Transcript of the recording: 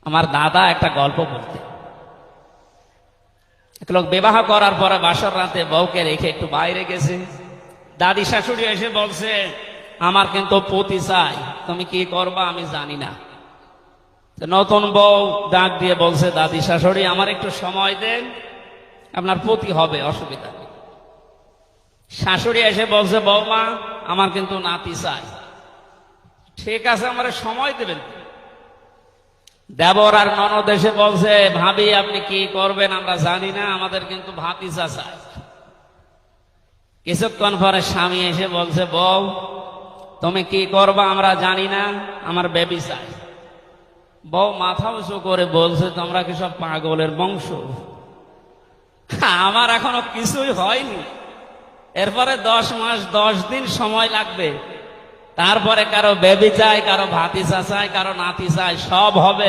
আমার দাদা একটা গল্প বলতে, এক লোক বিবাহ করার পরে বাসর রাতে বউকে রেখে একটু বাইরে গেছে। দাদি শাশুড়ি এসে বলছে, আমার কিন্তু পতি চাই, তুমি কি করবা আমি জানি না। নতুন বউ ডাক দিয়ে বলছে, দাদি শাশুড়ি আমার একটু সময় দেন, আপনার পতি হবে, অসুবিধা নেই। শাশুড়ি এসে বলছে, বৌমা আমার কিন্তু নাতি চাই। ঠিক আছে, আমার সময় দেবেন। দেবর আর ননদ এসে বলছে, ভাবি আপনি কি করবেন আমরা জানি না, আমাদের কিন্তু ভাতিজা চাই। কিছুক্ষণ পরে স্বামী এসে বলছে, বউ তুমি কি করবা আমরা জানি না, আমার বেবি চাই। বউ মাথা উঁচু করে বলছে, তোমরা কি সব পাগলের বংশ? আমার এখনো কিছুই হয়নি, এরপরে 10 মাস 10 দিন সময় লাগবে, তারপরে কারো বেবি চাই, কারো ভাতিজা চাই, কারো নাতি চাই, সব হবে।